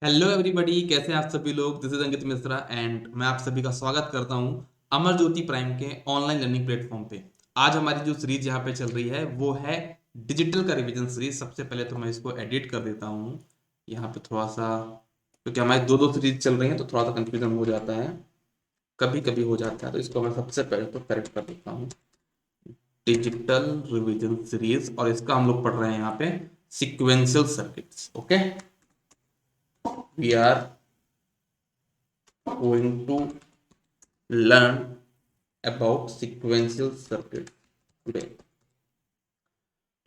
Hello everybody, कैसे हैं आप सभी लोग। This is Ankit Mishra and मैं आप सभी का स्वागत करता हूं अमर ज्योति प्राइम के ऑनलाइन लर्निंग प्लेटफॉर्म पे। आज हमारी जो सीरीज यहाँ पे चल रही है वो है डिजिटल का रिवीजन सीरीज। सबसे पहले तो मैं इसको एडिट कर देता हूँ यहाँ पे थोड़ा सा, क्योंकि हमारी दो दो सीरीज चल रही हैं तो थोड़ा सा कंफ्यूजन हो जाता है, कभी कभी हो जाता है। तो इसको मैं सबसे पहले तो करेक्ट कर देता हूँ, डिजिटल रिवीजन सीरीज, और इसका हम लोग पढ़ रहे हैं यहाँ पे sequential circuits. Okay, we are going to learn about sequential circuit today.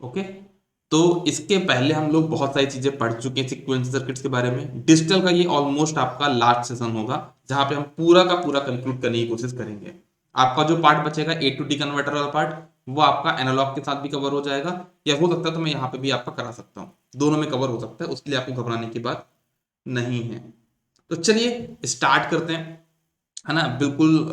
Okay, तो इसके पहले हम लोग बहुत सारी चीजें पढ़ चुके हैं सिक्वेंशियल सर्किट्स के बारे में। डिजिटल का ये ऑलमोस्ट आपका लास्ट सेशन होगा जहां पे हम पूरा का पूरा कंक्लूड करने की कोशिश करेंगे। आपका जो पार्ट बचेगा ए टू डी कन्वर्टर वाला पार्ट, वो आपका एनालॉग के साथ भी कवर हो जाएगा, या हो सकता है तो मैं यहाँ पे भी आपका करा सकता हूँ, दोनों में कवर हो सकता है, उसके लिए आपको घबराने की बात नहीं है। तो चलिए स्टार्ट करते हैं, है ना। बिल्कुल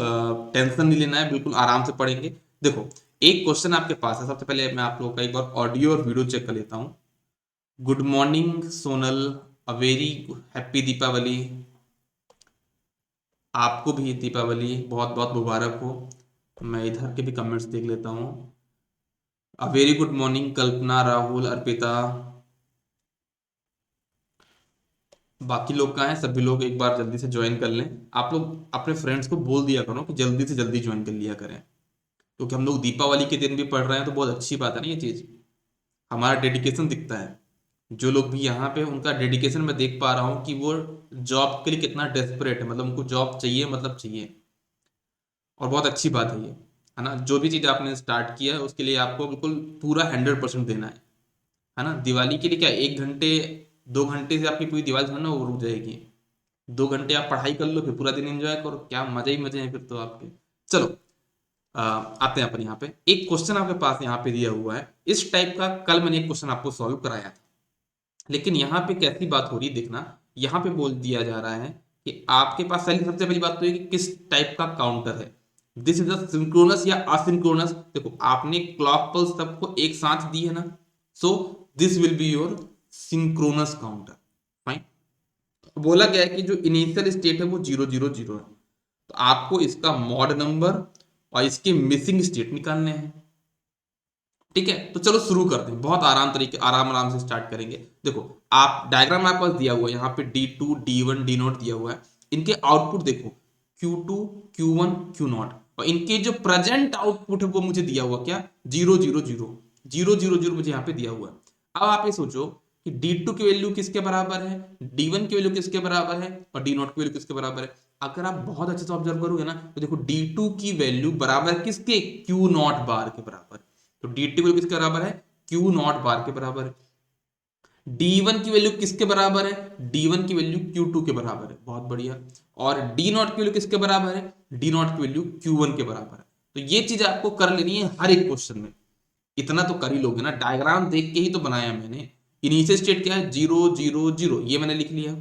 टेंशन नहीं लेना है, बिल्कुल आराम से पढ़ेंगे। देखो, एक क्वेश्चन आपके पास है। सबसे पहले मैं आप लोगों का एक बार ऑडियो और वीडियो चेक कर लेता हूँ। Good morning Sonal, a very happy Deepavali. आपको भी दीपावली बहुत बहुत मुबारक हो। मैं इधर के भी कमेंट्स देख लेता हूँ। अ वेरी गुड मॉर्निंग कल्पना, राहुल, अर्पिता। बाकी लोग कहाँ हैं? सभी लोग एक बार जल्दी से ज्वाइन कर लें। आप लोग अपने फ्रेंड्स को बोल दिया करो कि जल्दी से जल्दी ज्वाइन कर लिया करें, क्योंकि हम लोग दीपावली के दिन भी पढ़ रहे हैं, तो बहुत अच्छी बात है ना ये चीज। हमारा डेडिकेशन दिखता है। जो लोग भी यहाँ पे, उनका डेडिकेशन मैं देख पा रहा हूँ कि वो जॉब के लिए कितना डेस्परेट है, मतलब उनको जॉब चाहिए, मतलब चाहिए। और बहुत अच्छी बात है ना। जो भी चीज़ आपने स्टार्ट किया है उसके लिए आपको बिल्कुल पूरा 100% देना है ना। दिवाली के लिए क्या, 1 घंटे 2 घंटे से आपकी पूरी दिवाली जो है ना वो रुक जाएगी। 2 घंटे आप पढ़ाई कर लो, फिर पूरा दिन एंजॉय करो, क्या मजे ही मजे हैं फिर तो आपके। चलो, आते हैं अपन यहाँ पे। एक क्वेश्चन आपके पास यहाँ पे दिया हुआ है इस टाइप का। कल मैंने एक क्वेश्चन आपको सॉल्व कराया था, लेकिन यहाँ पे कैसी बात हो रही देखना। यहाँ पे बोल दिया जा रहा है कि आपके पास सबसे पहली बात तो ये कि किस टाइप का काउंटर है। दिस इज अ सिंक्रोनस या असिंक्रोनस। देखो, आपने क्लॉक पल्स सबको एक साथ दी है ना, सो this will be your synchronous counter. Fine. बोला गया है कि जो इनिशियल स्टेट है वो 0 0 0 है, तो आपको इसका मॉड नंबर और इसके मिसिंग स्टेट निकालने हैं। ठीक है, तो चलो शुरू करते हैं। बहुत आराम आराम से स्टार्ट करेंगे। देखो, आप डायग्राम आपके पास दिया हुआ है यहाँ पे, D2 D1 D0 दिया हुआ है। इनके आउटपुट देखो, Q2 Q1 Q0, और इनके जो प्रेजेंट आउटपुट है वो मुझे दिया हुआ क्या, 0 0 0 मुझे यहाँ पे दिया हुआ है। अब आप ये सोचो कि D2 की वैल्यू किसके बराबर है, D1 की वैल्यू किसके बराबर है, और D0 की वैल्यू किसके बराबर है। अगर आप बहुत अच्छे से ऑब्जर्व करोगे ना तो देखो, D2 की वैल्यू बराबर किसके, Q0 बार के बराबर। तो डी टी वैल्यू किसके बराबर है, क्यू नॉट बार के बराबर है। डी वन की वैल्यू किसके बराबर है, डी वन की वैल्यू क्यू टू के बराबर है। बहुत बढ़िया। और डी नॉट की वैल्यू किसके बराबर है, डी नॉट की वैल्यू क्यू वन के बराबर है। तो ये चीज आपको कर लेनी है हर एक क्वेश्चन में। इतना तो कर ही लोगे ना, डायग्राम देख के ही तो बनाया मैंने। इनिशियल स्टेट क्या है, 0 0 0, ये मैंने लिख लिया।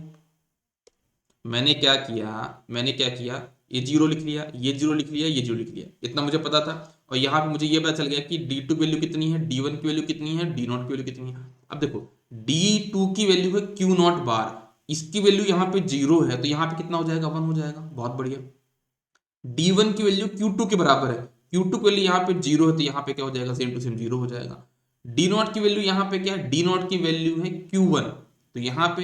मैंने क्या किया, ये जीरो लिख लिया, ये जीरो लिख लिया, ये जीरो लिख लिया, इतना मुझे पता था। और यहाँ पे मुझे ये पता चल गया कि D2 की वैल्यू कितनी है, D1 की वैल्यू कितनी है, D0 की वैल्यू कितनी है। अब देखो, D2 की वैल्यू है क्यू नॉट बार, इसकी वैल्यू यहाँ पे जीरो है, तो यहाँ पे कितना हो जाएगा, 1 हो जाएगा। बहुत बढ़िया। D1 की वैल्यू Q2 के बराबर है, Q2 की वैल्यू यहाँ पे जीरो है, तो यहाँ पे क्या हो जाएगा, सेम टू सेम जीरो हो जाएगा। डी नॉट की वैल्यू यहाँ पे क्या है, डी नॉट की वैल्यू है Q1, तो यहाँ पे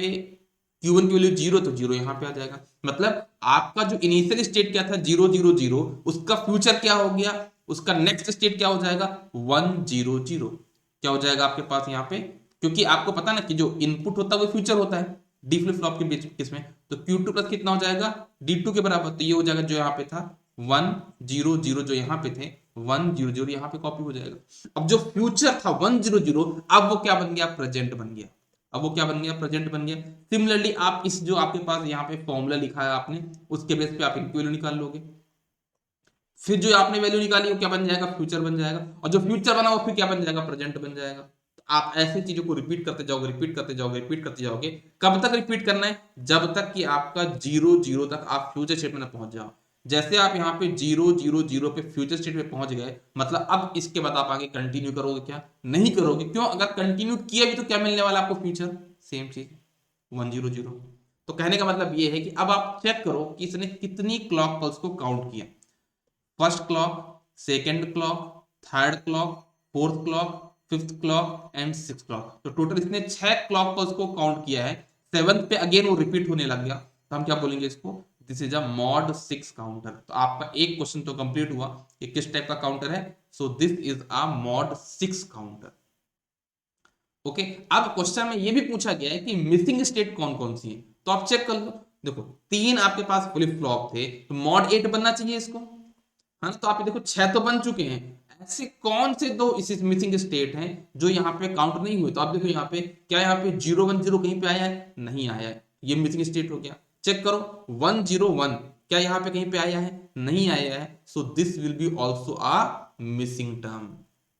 Q1 की वैल्यू जीरो, तो जीरो यहाँ पे आ जाएगा। मतलब आपका जो इनिशियल स्टेट क्या था, 0 0 0, उसका फ्यूचर क्या हो गया, उसका नेक्स्ट स्टेट क्या हो जाएगा, 1 0 0। क्या हो जाएगा आपके पास यहाँ पे, क्योंकि आपको पता ना कि जो इनपुट होता है वो फ्यूचर होता है डी फ्लिप फ्लॉप के बीच किसमें। तो Q2 प्लस कितना हो जाएगा, D2 के बराबर, तो ये हो जाएगा जो यहाँ पे था 1 0 0, जो यहाँ पे थे 1 0 0, यहाँ पे कॉपी हो जाएगा। अब जो फ्यूचर था 1 0 0, अब वो क्या बन गया, प्रेजेंट बन गया। अब वो क्या बन गया, प्रेजेंट बन गया। सिमिलरली आप इस जो आपके पास यहाँ पे फॉर्मूला लिखा है आपने, उसके बेस पे आप इनकी वैल्यू निकाल लोगे। फिर जो आपने वैल्यू निकाली वो क्या बन जाएगा, फ्यूचर बन जाएगा। और जो फ्यूचर बना वो फिर क्या बन जाएगा, प्रेजेंट बन जाएगा। तो आप ऐसे चीजों को रिपीट करते जाओगे, रिपीट करते जाओगे, रिपीट करते जाओगे। कब तक रिपीट करना है, जब तक कि आपका 0 0 तक आप फ्यूचर स्टेट में पहुंच जाओ। जैसे आप यहाँ पे 0 0 0 पे फ्यूचर स्टेट में पहुंच गए, मतलब अब इसके बाद आप आगे कंटिन्यू करोगे क्या, नहीं करोगे। क्यों, अगर कंटिन्यू किया भी तो क्या मिलने वाला आपको, फ्यूचर, सेम चीज 1 0 0। तो कहने का मतलब ये है कि अब आप चेक करो कि इसने कितनी क्लॉक पल्स को काउंट किया। First clock, second clock, third clock, fourth clock, fifth clock and six clock. तो टोटल इसने 6 क्लॉक पल्स को काउंट किया है। सेवंथ पे अगेन वो रिपीट होने लग गया, तो हम क्या बोलेंगे इसको, this is a mod 6 counter. तो आपका एक क्वेश्चन तो कंप्लीट हुआ कि किस टाइप का काउंटर है। So this is a mod 6 counter. Okay, अब क्वेश्चन में ये भी पूछा गया है कि मिसिंग स्टेट कौन कौन सी है, तो आप चेक कर लो। देखो, 3 आपके पास फ्लिप फ्लॉप थे, तो मॉड 8 बनना चाहिए इसको, हाँ। तो आप ये देखो 6 तो बन चुके हैं, ऐसे कौन से दो इस मिसिंग स्टेट हैं जो यहाँ पे काउंट नहीं हुए। तो आप देखो यहाँ पे क्या, यहाँ पे 010 कहीं पे आया है, नहीं आया है, ये मिसिंग स्टेट हो गया। चेक करो 101 क्या यहाँ पे कहीं पे आया है, नहीं आया है। So this will be also a missing term.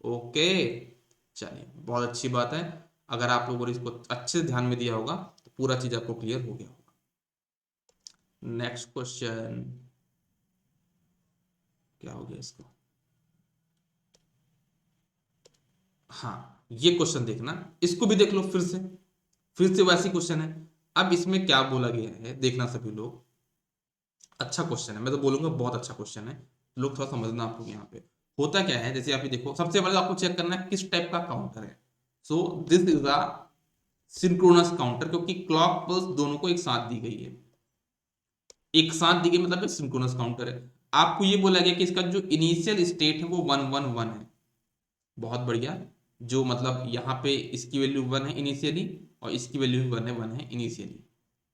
Okay, चलिए बहुत अच्छी बात है। अगर आप लोगों ने इसको अच्छे से ध्यान में दिया होगा तो पूरा चीज आपको क्लियर हो गया होगा। नेक्स्ट क्वेश्चन क्या हो गया इसको, हाँ ये क्वेश्चन देखना, इसको भी देख लो फिर से वैसी क्वेश्चन है। अब इसमें क्या बोला गया है देखना सभी लोग, अच्छा क्वेश्चन है, मैं तो बोलूंगा बहुत अच्छा क्वेश्चन है, लोग थोड़ा समझना आप लोग। यहाँ पे होता क्या है, जैसे आप ये देखो, सबसे पहले आपको चेक करना है किस टाइप का काउंटर है। So this is a synchronous counter, क्योंकि क्लॉक पल्स दोनों को एक साथ दी गई है, एक साथ दी गई मतलब सिंक्रोनस काउंटर है। आपको ये बोला गया कि इसका जो इनिशियल स्टेट है वो 111 है। बहुत बढ़िया, जो मतलब यहाँ पे इसकी वैल्यू 1 है इनिशियली, और इसकी वैल्यू भी 1 है इनिशियली।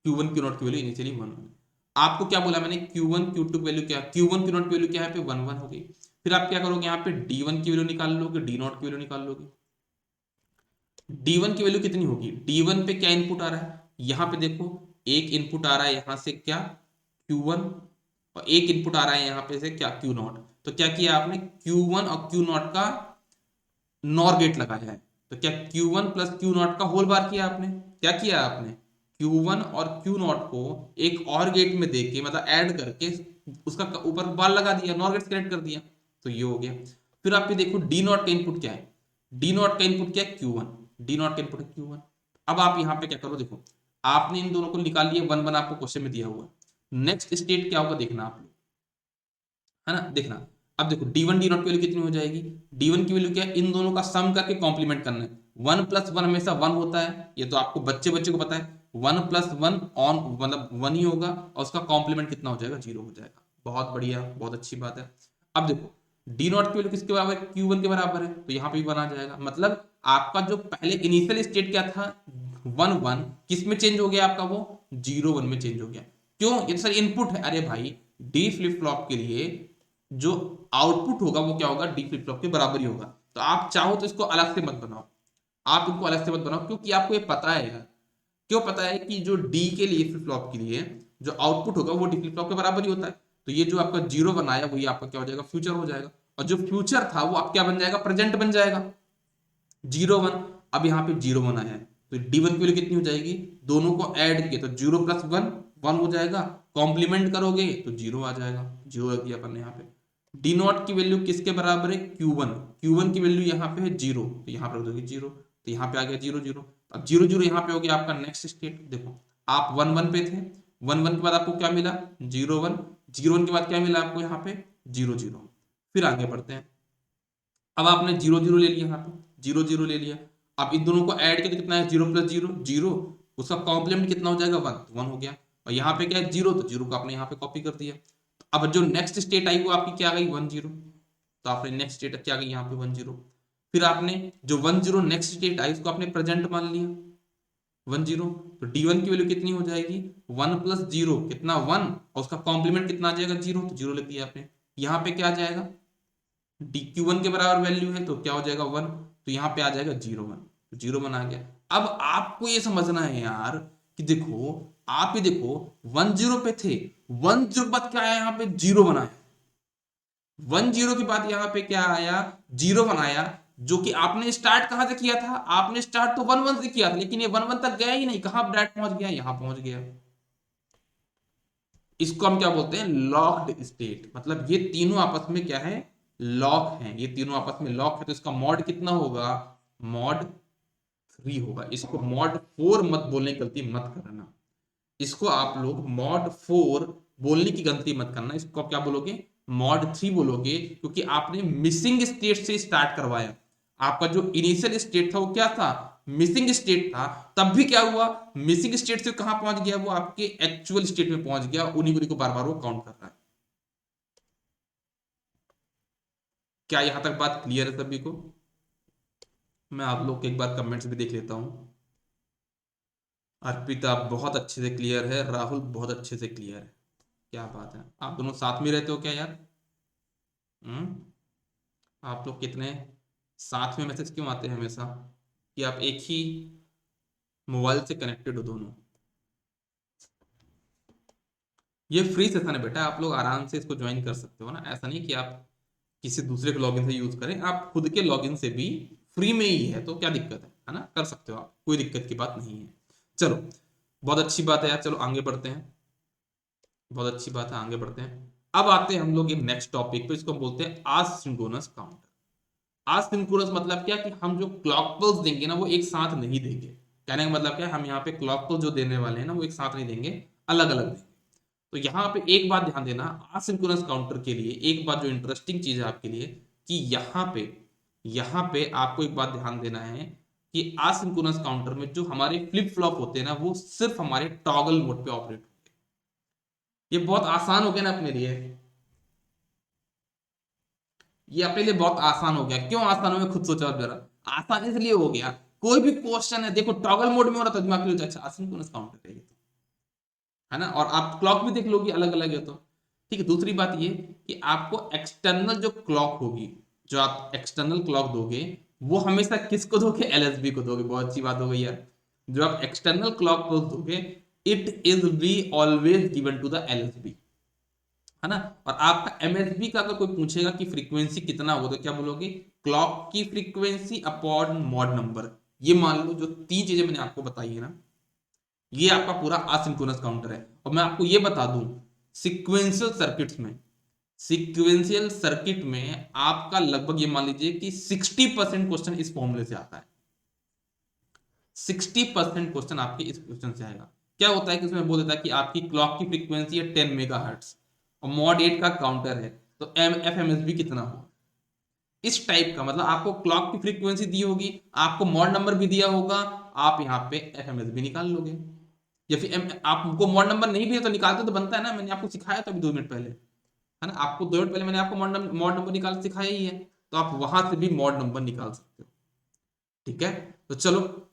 Q1 Q0 की वैल्यू इनिशियली 1 है। आपको क्या बोला मैंने, Q1 Q2 की वैल्यू क्या, Q1 Q0 की वैल्यू क्या है पे 1 1 हो गई। फिर आप क्या करोगे, यहाँ पे D1 की वैल्यू निकाल लोगे, D0 की वैल्यू निकाल लोगे। D1 की वैल्यू कितनी होगी, D1 पे क्या इनपुट आ रहा है, यहाँ पे देखो एक इनपुट आ रहा है यहाँ से क्या Q1, और एक इनपुट आ रहा है यहाँ पे से क्या Q0। तो क्या किया आपने, Q1 और Q0 का नॉर गेट लगाया है। तो क्या Q1 प्लस Q0 का होल बार किया आपने, क्या किया आपने, Q1 और Q0 को एक और गेट में देके मतलब ऐड करके उसका ऊपर बार लगा दिया, नॉर गेट कनेक्ट कर दिया। तो ये हो गया। फिर आप ये देखो D0 का इनपुट क्या है, D0 का इनपुट क्या है Q1, D0 का इनपुट है Q1। अब आप यहाँ पे क्या करो, देखो आपने इन दोनों को निकाल लिया, 1 1 आपको क्वेश्चन में दिया हुआ है। नेक्स्ट स्टेट क्या होगा देखना आप लोग, है ना, देखना। अब देखो D1 D0 की वैल्यू कितनी हो जाएगी, D1 की वैल्यू क्या है, इन दोनों का सम करके कॉम्प्लीमेंट करना है। 1 प्लस 1 हमेशा 1 होता है, ये तो आपको बच्चे बच्चे को पता है। 1 प्लस 1 ऑन मतलब 1 ही होगा, और उसका कॉम्प्लीमेंट कितना हो जाएगा, 0 हो जाएगा। बहुत बढ़िया, बहुत अच्छी बात है। अब देखो D0 की वैल्यू किसके बराबर है, Q1 के बराबर है, तो यहाँ पे भी 1 आ जाएगा। मतलब आपका जो पहले इनिशियल स्टेट क्या था 1 1, किस में चेंज हो गया आपका, वो 0 1 में चेंज हो गया। क्यों, ये तो सर इनपुट है, अरे भाई डी फ्लिप फ्लॉप के लिए जो आउटपुट होगा वो क्या होगा, डी फ्लिप फ्लॉप के बराबर ही होगा। तो आप चाहो तो इसको अलग से मत बनाओ, आप इनको अलग से मत बनाओ, क्योंकि आपको ये पता है यार, क्यों पता है कि जो डी के लिए फ्लिप फ्लॉप के लिए जो आउटपुट होगा वो डी फ्लिप फ्लॉप के बराबर ही होता है। तो ये जो आपका 0 बनाया वही आपका क्या हो जाएगा, फ्यूचर हो जाएगा। और जो फ्यूचर था वो आप क्या बन जाएगा, प्रेजेंट बन जाएगा। 0 1, अब यहाँ पे 0 1 आया है, तो D1 की वैल्यू कितनी हो जाएगी, दोनों को ऐड किए तो 0 प्लस 1 1 हो जाएगा, कॉम्प्लीमेंट करोगे तो 0 आ जाएगा, 0 रख दिया अपन ने यहाँ पे। डी नॉट की वैल्यू किसके बराबर है, Q1, Q1 की वैल्यू यहाँ पे है 0, तो यहाँ पे रख दोगे 0, तो यहाँ पे आ गया 0 0। अब 0 0 यहाँ पे हो गया आपका नेक्स्ट स्टेट। देखो आप 1 1 पे थे, 1 1 के बाद आपको क्या मिला 0 1, 0 1 के बाद क्या मिला आपको यहाँ पे 0 0। फिर आगे बढ़ते हैं। अब आपने 0 0 ले लिया, यहाँ पे 0 0 ले लिया। अब इन दोनों को ऐड किया तो कितना है, 0 प्लस 0 0, उसका कॉम्प्लीमेंट कितना हो जाएगा 1, 1 हो गया। और यहाँ पे क्या है 0, तो 0 को आपने यहाँ पे कॉपी कर दिया। अब जो नेक्स्ट स्टेट आई वो आपकी क्या आ गई 1 0, तो आपने नेक्स्ट स्टेट क्या आ गई यहाँ पे 1 0। फिर आपने जो 1 0 नेक्स्ट स्टेट आई उसको आपने प्रेजेंट मान लिया 1 0, तो D1 की वैल्यू कितनी हो जाएगी 1 प्लस 0 कितना 1, और उसका कॉम्प्लीमेंट कितना आ जाएगा 0, तो 0 लिख दिया आपने। यहाँ पे क्या आ जाएगा, DQ1 के बराबर वैल्यू है तो क्या हो जाएगा 1, तो यहाँ पे आ जाएगा 0 1, तो 0 1 आ गया। अब आपको ये समझना है यार कि देखो आप ये देखो 1 0 पे थे, 1 0 के बाद क्या आया यहाँ पे 0 बनाया, 1 0 के बाद यहाँ पे क्या आया 0 बनाया। जो कि आपने स्टार्ट कहां से किया था, आपने स्टार्ट तो 1 1 से किया था, लेकिन ये 1 1 तक गया ही नहीं, कहां डायरेक्ट पहुंच गया, यहां पहुंच गया। इसको हम क्या बोलते हैं, लॉक्ड स्टेट। मतलब ये तीनों आपस में क्या है, लॉक है, ये तीनों आपस में लॉक है। तो इसका मॉड कितना होगा, मॉड 3 होगा। इसको मॉड 4 मत बोलने की गलती मत करना, इसको आप लोग मॉड 4 बोलने की गलती मत करना, इसको आप क्या बोलोगे, मॉड 3 बोलोगे, क्योंकि आपने मिसिंग स्टेट से स्टार्ट करवाया। आपका जो इनिशियल स्टेट था वो क्या था, मिसिंग स्टेट था। तब भी क्या हुआ, मिसिंग स्टेट से कहां पहुंच गया, वो आपके एक्चुअल स्टेट में पहुंच गया, उन्हीं को बार बार वो काउंट कर रहा है। क्या यहां तक बात क्लियर है सभी को? मैं आप लोग के एक बार कमेंट्स भी देख लेता हूं। अर्पिता बहुत अच्छे से क्लियर है, राहुल बहुत अच्छे से क्लियर है। क्या बात है, आप दोनों साथ में रहते हो क्या यार? हम्म। आप लोग कितने साथ में मैसेज क्यों आते हैं हमेशा, कि आप एक ही मोबाइल से कनेक्टेड हो दोनों? ये फ्री सेशन है बेटा, आप लोग आराम से इसको ज्वाइन कर सकते हो ना, ऐसा नहीं कि आप किसी दूसरे के लॉगिन से यूज करें, आप खुद के लॉगिन से भी फ्री में ही है, तो क्या दिक्कत है ना, कर सकते हो आप, कोई दिक्कत की बात नहीं है। चलो, बहुत अच्छी बात है यार, चलो आगे बढ़ते हैं। बहुत अच्छी बात है, आगे बढ़ते हैं। अब आते हैं हम लोग एक नेक्स्ट टॉपिक पे, इसको हम बोलते हैं आसिंक्रोनस काउंटर। आसिंक्रोनस मतलब क्या, कि हम जो क्लॉक पल्स देंगे ना वो एक साथ नहीं देंगे। कहने का मतलब क्या है, हम यहाँ पे क्लॉक पल्स जो देने वाले हैं ना वो एक साथ नहीं देंगे, अलग अलग देंगे। तो यहाँ पे एक बात ध्यान देना, आसिंक्रोनस काउंटर के लिए एक बात जो इंटरेस्टिंग चीज है आपके लिए, कि यहाँ पे आपको एक बात ध्यान देना है, कि आसिंक्रोनस काउंटर में जो हमारे फ्लिप फ्लॉप होते हैं ना वो सिर्फ हमारे टॉगल मोड पे ऑपरेट होते हैं। ये बहुत आसान हो गया ना अपने लिए, ये अपने लिए बहुत आसान हो गया। क्यों आसान हो गया, खुद सोचो आप जरा। आसान इसलिए हो गया, कोई भी क्वेश्चन है देखो टॉगल मोड में हो रहा था, दिमाग में अच्छा आसिंक्रोनस काउंटर है ये तो, है ना, और आप क्लॉक भी देख लोगे अलग अलग है तो। ठीक है, दूसरी बात ये कि आपको एक्सटर्नल जो क्लॉक होगी, जो आप एक्सटर्नल क्लॉक दोगे, वो हमेशा किसको दोगे, एलएसबी को दोगे। बहुत अच्छी बात हो गई यार, जो आप एक्सटर्नल क्लॉक पल्स दोगे, it is be always given to the LSB, है ना। और आपका एमएसबी का अगर कोई पूछेगा कि फ्रीक्वेंसी कितना होगा, तो क्या बोलोगे, क्लॉक की फ्रीक्वेंसी अपॉन मॉड नंबर। ये मान लो जो तीन चीजें मैंने आपको बताई है ना, ये आपका पूरा असिंक्रोनस काउंटर है। और मैं आपको ये बता दूं, सिक्वेंशियल सर्किट्स में, सिक्वेंशियल सर्किट में आपका लगभग ये मान लीजिए कि 60% क्वेश्चन इस फॉर्मूले से आता है। 60% क्वेश्चन आपके इस क्वेश्चन से आएगा। क्या होता है कि उसमें बोल देता है कि आपकी क्लॉक की फ्रीक्वेंसी है 10 मेगाहर्ट्ज और मॉड 8 का काउंटर है, तो M F M S B कितना हो, इस टाइप का। मतलब आपको क्लॉक की फ्रीक्वेंसी दी होगी, आपको मॉड नंबर भी दिया होगा, आप यहाँ पे एफ एम एस बी निकाल लोगे। या फिर आपको मॉड नंबर नहीं भी है तो निकालते तो बनता है ना, मैंने आपको सिखाया था अभी 2 मिनट पहले, है ना, आपको 2 मिनट पहले मैंने आपको मॉड नंबर निकाल सिखाया ही है, तो आप वहां से भी मॉड नंबर निकाल सकते हो। ठीक है, तो चलो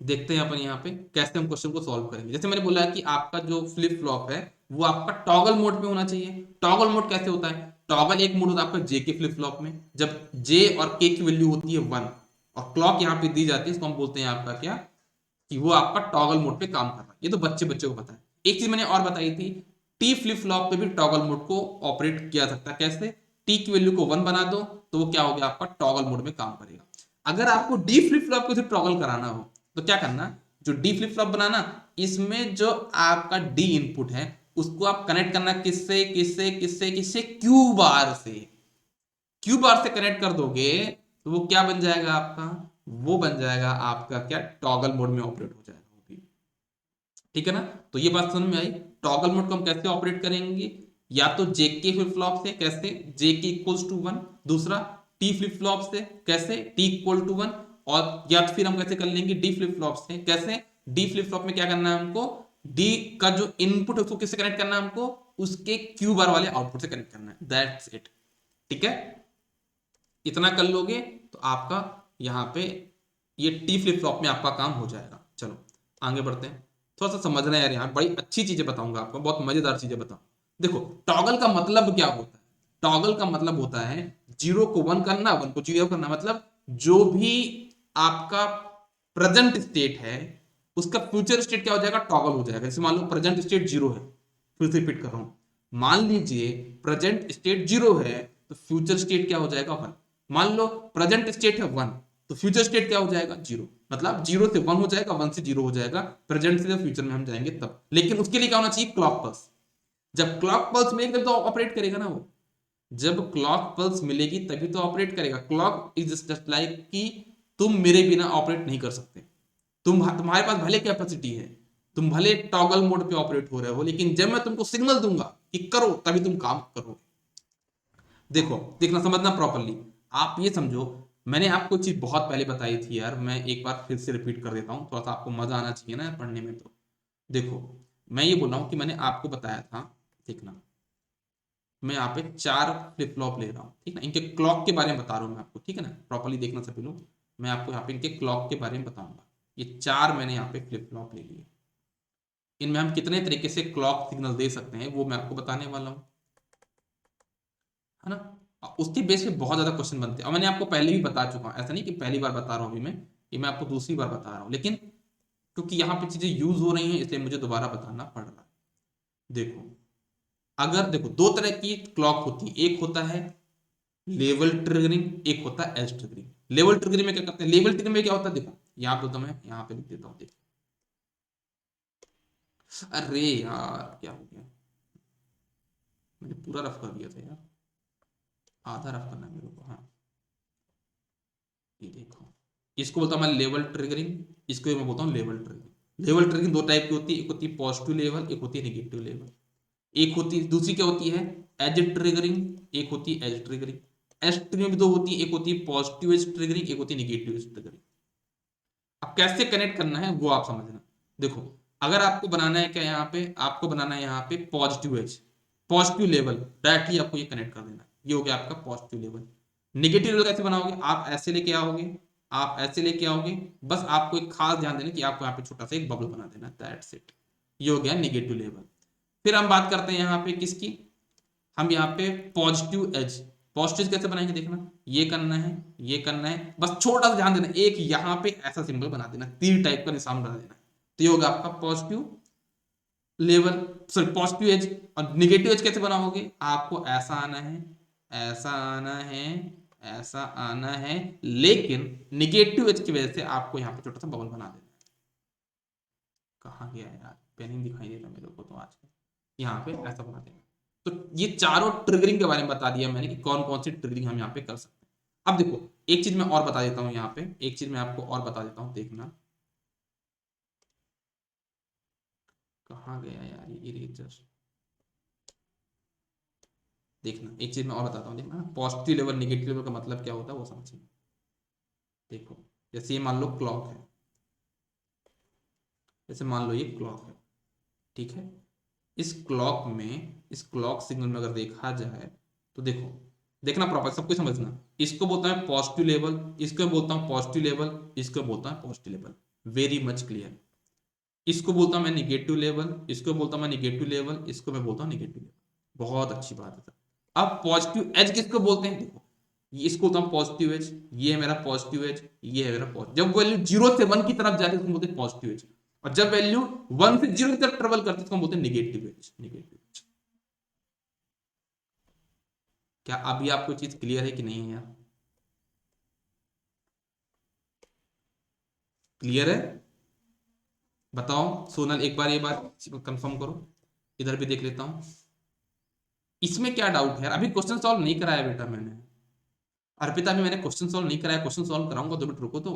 देखते हैं अपन यहाँ पे कैसे हम क्वेश्चन को सॉल्व करेंगे। जैसे मैंने बोला कि आपका जो फ्लिप फ्लॉप है वो आपका टॉगल मोड पे होना चाहिए। टॉगल मोड कैसे होता है, टॉगल एक मोड होता है आपका जे के फ्लिप फ्लॉप में, जब जे और के की वैल्यू होती है 1 और क्लॉक यहाँ पे दी जाती है, इसको हम बोलते हैं आपका क्या, कि वो आपका टॉगल मोड पे काम कर रहा है। ये तो बच्चे बच्चे को पता है। एक चीज मैंने और बताई थी, टी फ्लिप फ्लॉप पे भी टॉगल मोड को ऑपरेट किया सकता है। कैसे, टी की वैल्यू को 1 बना दो तो वो क्या हो गया, आपका टॉगल मोड में काम करेगा। अगर आपको डी फ्लिप फ्लॉप को टॉगल कराना हो तो क्या करना, जो डी फ्लिप फ्लॉप बनाना, इसमें जो आपका डी इनपुट है उसको आप कनेक्ट करना किससे किससे किससे किससे, क्यू बार से। क्यू बार से कनेक्ट कर दोगे तो वो क्या बन जाएगा आपका, वो बन जाएगा आपका क्या, टॉगल मोड में ऑपरेट हो जाएगा वो भी। ठीक है ना, तो ये बात समझ में आई। टॉगल मोड को हम कैसे ऑपरेट करेंगे, या तो जेके फ्लिप फ्लॉप से, कैसे, जेके इक्वल्स टू 1, दूसरा टी फ्लिप फ्लॉप से, कैसे, टी इक्वल टू 1, और या तो फिर हम कैसे कर लेंगे डी फ्लिप फ्लॉप से, कैसे, डी फ्लिप फ्लॉप में क्या करना है हमको, डी का जो इनपुट है उसको किससे कनेक्ट करना है हमको, उसके क्यू बार वाले आउटपुट से कनेक्ट करना है, दैट्स इट। ठीक है, इतना कर लोगे तो आपका यहाँ पे ये टी फ्लिप फ्लॉप में आपका काम हो जाएगा। चलो आगे बढ़ते हैं, थोड़ा सा समझना है यार, यहाँ बड़ी अच्छी चीजें बताऊंगा आपको, बहुत मजेदार चीजें बताऊं। देखो, टॉगल का मतलब क्या होता है, टॉगल का मतलब होता है 0 को 1 करना, 1 को 0 करना। मतलब जो भी आपका प्रेजेंट स्टेट है उसका फ्यूचर स्टेट क्या हो जाएगा, टॉगल हो जाएगा। जैसे मान लो प्रेजेंट स्टेट 0 है, फिर से रिपीट कर रहा हूं, मान लीजिए प्रेजेंट स्टेट 0 है तो फ्यूचर स्टेट क्या हो जाएगा 1। मान लो प्रेजेंट स्टेट है 1 तो फ्यूचर स्टेट क्या हो जाएगा 0। मतलब 0 से 1 हो जाएगा, 1 से 0 हो जाएगा, प्रेजेंट से फ्यूचर में हम जाएंगे तब। लेकिन उसके लिए क्या होना चाहिए, क्लॉक पल्स। जब क्लॉक पल्स मिलेगी तब तो ऑपरेट करेगा ना वो, जब क्लॉक पल्स मिलेगी तभी तो ऑपरेट करेगा। क्लॉक इज जस्ट लाइक कि तुम मेरे बिना ऑपरेट नहीं कर सकते, तुम्हारे पास भले कैपेसिटी है, तुम भले टॉगल मोड पे ऑपरेट हो रहे हो, लेकिन जब मैं तुमको सिग्नल दूंगा कि करो, तभी तुम काम करोगे। देखो, देखना, समझना प्रॉपरली। आप ये समझो, मैंने आपको चीज बहुत पहले बताई थी यार, मैं एक बार फिर से रिपीट कर देता हूँ, थोड़ा सा आपको मजा आना चाहिए ना पढ़ने में। तो देखो, मैं ये बोल रहा हूँ कि मैंने आपको बताया था, देखना, मैं यहाँ पे 4 फ्लिप फ्लॉप ले रहा हूँ, ठीक ना, इनके क्लॉक के बारे में बता रहा हूँ मैं आपको, ठीक है ना, प्रॉपरली देखना सभी लोग। मैं आपको यहाँ पे इनके क्लॉक के बारे में बताऊंगा। ये 4 मैंने यहाँ पे फ्लिप फ्लॉप ले लिए। इनमें हम कितने तरीके से क्लॉक सिग्नल दे सकते हैं वो मैं आपको बताने वाला हूँ, है ना। उसके बेस पे बहुत ज्यादा क्वेश्चन बनते हैं, और मैंने आपको पहले भी बता चुका हूँ, ऐसा नहीं कि पहली बार बता रहा हूँ अभी मैं, ये मैं आपको दूसरी बार बता रहा हूँ, लेकिन क्योंकि यहाँ पे चीजें यूज हो रही हैं इसलिए मुझे दोबारा बताना पड़ रहा है। देखो, अगर देखो, दो तरह की क्लॉक होती है, एक होता है लेवल ट्रिगरिंग, एक होता है एज ट्रिगरिंग। लेवल ट्रिगरिंग में क्या करते हैं, लेवल ट्रिगरिंग में क्या होता है, देखो यहाँ पे तो मैं यहाँ पे लिख देता हूँ, देखो, अरे यार क्या हो गया, मैंने पूरा रफ कर दिया था यार, आधा रफ करना है मेरे को, हाँ। ये देखो, इसको बोलता हूं मैं लेवल ट्रिगरिंग, इसको मैं बोलता हूँ लेवल ट्रिगरिंग। लेवल ट्रिगरिंग दो टाइप की होती है, एक होती है पॉजिटिव लेवल, एक होती है नेगेटिव लेवल। एक होती है, दूसरी क्या होती है, एज ट्रिगरिंग, एक होती है एज ट्रिगरिंग। एज ट्रिगरिंग भी दो होती है, एक होती है पॉजिटिव एज ट्रिगरिंग, एक होती है नेगेटिव एज ट्रिगरिंग। अब कैसे कनेक्ट करना है वो आप समझना। देखो, अगर आपको बनाना है क्या, यहाँ पे आपको बनाना है यहाँ पे positive edge, positive level, directly आपको ये कनेक्ट कर देना, ये हो गया आपका पॉजिटिव लेवल। नेगेटिव लेवल कैसे बनाओगे, आप ऐसे लेके आओगे, आप ऐसे लेके आओगे, बस आपको एक खास ध्यान देना कि आपको यहाँ पे छोटा सा एक बबल बना देना, दैट्स इट। ये हो गया नेगेटिव लेवल। फिर हम बात करते हैं यहाँ पे किसकी, हम यहाँ पे पॉजिटिव एज। पॉजिटिव कैसे बनाएंगे, देखना, ये करना है, ये करना है, बस छोटा सा ध्यान देना, एक यहाँ पे ऐसा सिंबल बना देना, तीर टाइप का निशान बना देना, तो ये होगा आपका positive level, sorry positive edge. और निगेटिव एज कैसे बनाओगे, आपको ऐसा आना है, ऐसा आना है, ऐसा आना है, लेकिन निगेटिव एज की वजह से आपको यहाँ पे छोटा सा बबल बना देना है। कहाँ गया यार, पेनिंग दिखाई दे रहा मेरे को तो आज, यहाँ पे ऐसा बना देना। तो ये चारों ट्रिगरिंग के बारे में बता दिया मैंने कि कौन कौन सी ट्रिगरिंग हम यहाँ पे कर सकते हैं। अब देखो, एक चीज मैं और बता देता हूँ यहाँ पे, एक चीज मैं आपको और बता देता हूँ, देखना, कहाँ गया यार ये इरेजर। देखना, एक चीज मैं और बताता हूँ, देखना, पॉजिटिव लेवल निगेटिव लेवल का मतलब क्या होता है वो समझिए। देखो, जैसे ये मान लो क्लॉक है, जैसे मान लो ये क्लॉक है, ठीक है। इस क्लॉक में, इस क्लॉक सिग्नल में अगर देखा जाए तो देखो, देखना प्रॉपर, सब कुछ समझना। इसको बोलता है पॉजिटिव लेवल, इसको बोलता हूँ पॉजिटिव लेवल, इसको बोलता है positive level, very much clear. इसको बोलता हूँ मैं निगेटिव लेवल, इसको बोलता हूँ मैं निगेटिव लेवल, इसको मैं बोलता हूँ निगेटिव लेवल। बहुत अच्छी बात है सर। अब पॉजिटिव एज किसको बोलते हैं, देखो, इसको बोलता हूँ पॉजिटिव एज, ये है मेरा पॉजिटिव एज, ये है मेरा पॉजिटिव। जब वैल्यू 0 से 1 की तरफ जाती है उसको बोलते हैं पॉजिटिव एज, और जब वैल्यू 1 से 0 की तरफ ट्रेवल करती है उसको बोलते हैं निगेटिव एज, निगेटिव एज। क्या अभी आपको चीज क्लियर है कि नहीं है यार, क्लियर है, बताओ सोनल, एक बार ये बात कंफर्म करो, इधर भी देख लेता हूं। इसमें क्या डाउट है, अभी क्वेश्चन सॉल्व नहीं कराया बेटा मैंने, अर्पिता, अभी मैंने क्वेश्चन सॉल्व नहीं कराया, क्वेश्चन सॉल्व कराऊंगा, 2 मिनट रुको तो।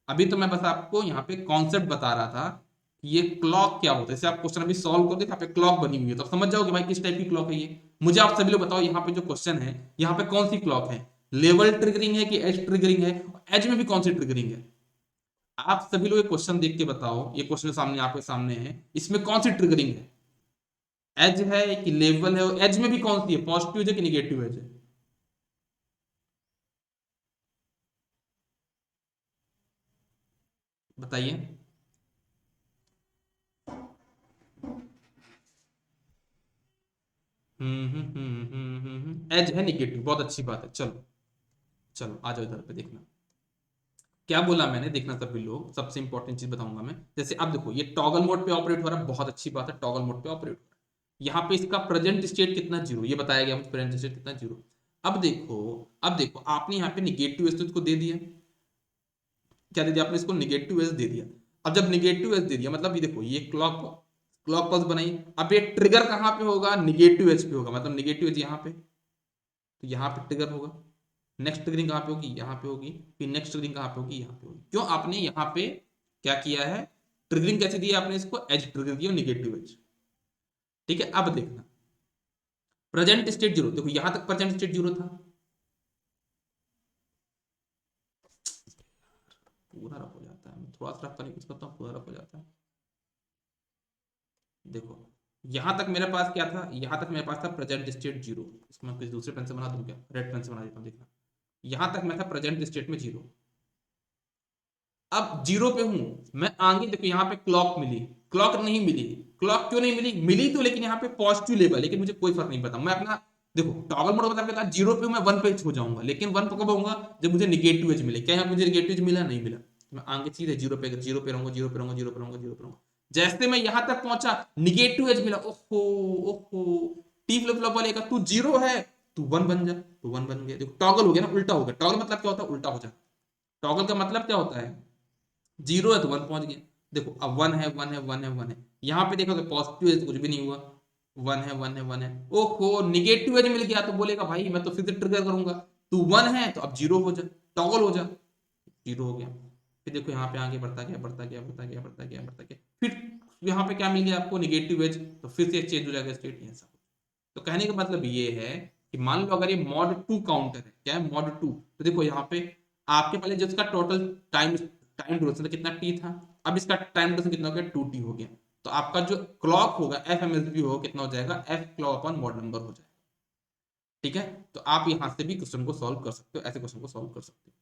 अभी तो मैं बस आपको यहाँ पे कॉन्सेप्ट बता रहा था कि ये क्लॉक क्या होता है, जैसे आप क्वेश्चन अभी सॉल्व करोगे, यहाँ पे क्लॉक बनी हुई है तो आप समझ जाओगे भाई किस टाइप की क्लॉक है ये। मुझे आप सभी लोग बताओ, यहाँ पे जो क्वेश्चन है, यहाँ पे कौन सी क्लॉक है, लेवल ट्रिगरिंग है कि एज ट्रिगरिंग है, एज में भी कौन सी ट्रिगरिंग है। आप सभी लोग क्वेश्चन देख के बताओ, ये क्वेश्चन सामने आपके सामने है, इसमें कौन सी ट्रिगरिंग है, एज है कि लेवल है, एज में भी कौन सी है, पॉजिटिव है कि निगेटिव एज है, बताइए। एज है निगेटिव, बहुत अच्छी बात है, चलो, चलो आ जाओ इधर पे, देखना क्या बोला मैंने, देखना सभी लोग, सबसे इंपॉर्टेंट चीज बताऊंगा मैं। जैसे अब देखो, ये टॉगल मोड पे ऑपरेट हो रहा है, बहुत अच्छी बात है, टॉगल मोड पे ऑपरेट हो रहा है। यहाँ पे इसका प्रेजेंट स्टेट कितना, 0, ये बताया गया मुझे, प्रेजेंट स्टेट कितना, 0। अब देखो, अब देखो, आपने यहाँ पे निगेटिव स्टेट को दे दिया, क्या दे दिया आपने, इसको निगेटिव एज दे दिया। अब जब निगेटिव एज दे दिया, मतलब ये देखो, ये क्लॉक, क्लॉक पल्स बनाई, अब ये ट्रिगर कहाँ पे होगा, निगेटिव एज पे होगा, मतलब निगेटिव एज यहाँ पे, तो यहाँ पे ट्रिगर होगा। नेक्स्ट ट्रिगरिंग कहाँ पे होगी, यहाँ पे होगी, फिर नेक्स्ट ट्रिगरिंग कहाँ पे होगी, यहाँ पे होगी। क्यों, आपने यहाँ पे क्या किया है, ट्रिगरिंग कैसे दिया आपने इसको, एज ट्रिगर किया, नेगेटिव एज। ठीक है, अब देखना प्रेजेंट स्टेट जीरो, देखो यहां तक प्रेजेंट स्टेट जीरो था, पूरा रफ हो जाता है, मैं थोड़ा सा रफ करने की कोशिश करता हूँ, पूरा रफ हो जाता है। देखो यहां तक मेरे पास क्या था, यहां तक मेरे पास था प्रेजेंट स्टेट जीरो, इसको मैं किसी दूसरे पेन से बना दूं क्या, रेड पेन से बना देता हूँ, देखना यहां तक मैं था प्रेजेंट स्टेट में जीरो। अब जीरो पे हूं मैं, आगे देखो यहाँ पे क्लॉक मिली, क्लॉक नहीं मिली, क्लॉक क्यों नहीं मिली, मिली तो लेकिन यहाँ पे पॉजिटिव लेवल, लेकिन मुझे कोई फर्क नहीं पड़ता, मैं अपना देखो टॉगल मोड बता के जीरो पे मैं वन पे हो जाऊंगा, लेकिन वन पे कब होऊंगा, जब मुझे निगेटिव एज मिले, क्या यहाँ मुझे निगेटिव एज मिला, नहीं मिला, मैं आगे सीधे जीरो पे रहूंगा, जीरो पे रहूंगा, जीरो पे रहूंगा, जीरो पे रहूंगा, जीरो पे रहूंगा। जैसे मैं यहां तक पहुंचा, निगेटिव एज मिला, ओहो ओहो, टी फ्लिप फ्लॉप वाले का तू जीरो है, तू वन बन जा, तू वन बन गया, देखो टॉगल हो गया ना, उल्टा हो गया, टॉगल मतलब क्या होता है, उल्टा हो जा, टॉगल का मतलब क्या होता है, जीरो है तो वन पहुंच गया, देखो अब वन है, वन है, वन है, वन है, यहाँ पे देखो तो पॉजिटिव है तो कुछ भी नहीं हुआ, वन है, वन है, वन है, ओहो निगेटिव एज मिल गया, तो बोलेगा भाई मैं तो फिर से ट्रिगर करूंगा, तू वन है तो अब जीरो हो जा, टॉगल हो जा, जीरो हो गया, फिर देखो यहाँ पे आगे बढ़ता गया, बढ़ता गया, बढ़ता गया, बढ़ता गया, बढ़ता गया, फिर यहाँ पे क्या मिल गया आपको, निगेटिव एज, तो फिर से चेंज हो जाएगा स्टेट, ये सब। तो कहने का मतलब ये है कि मान लो अगर ये मॉड टू काउंटर है, क्या है मॉड टू, तो देखो यहाँ पे आपके पहले जिसका टोटल टाइम टाइम ड्यूरेशन था कितना टी था, अब इसका टाइम ड्यूरेशन कितना हो गया, टू टी हो गया, तो आपका जो क्लॉक होगा एफ एम एस बी होगा कितना हो जाएगा, F clock upon mod number हो जाएगा। ठीक है, तो आप यहां से भी क्वेश्चन को सॉल्व कर सकते हो, ऐसे क्वेश्चन को सॉल्व कर सकते हो।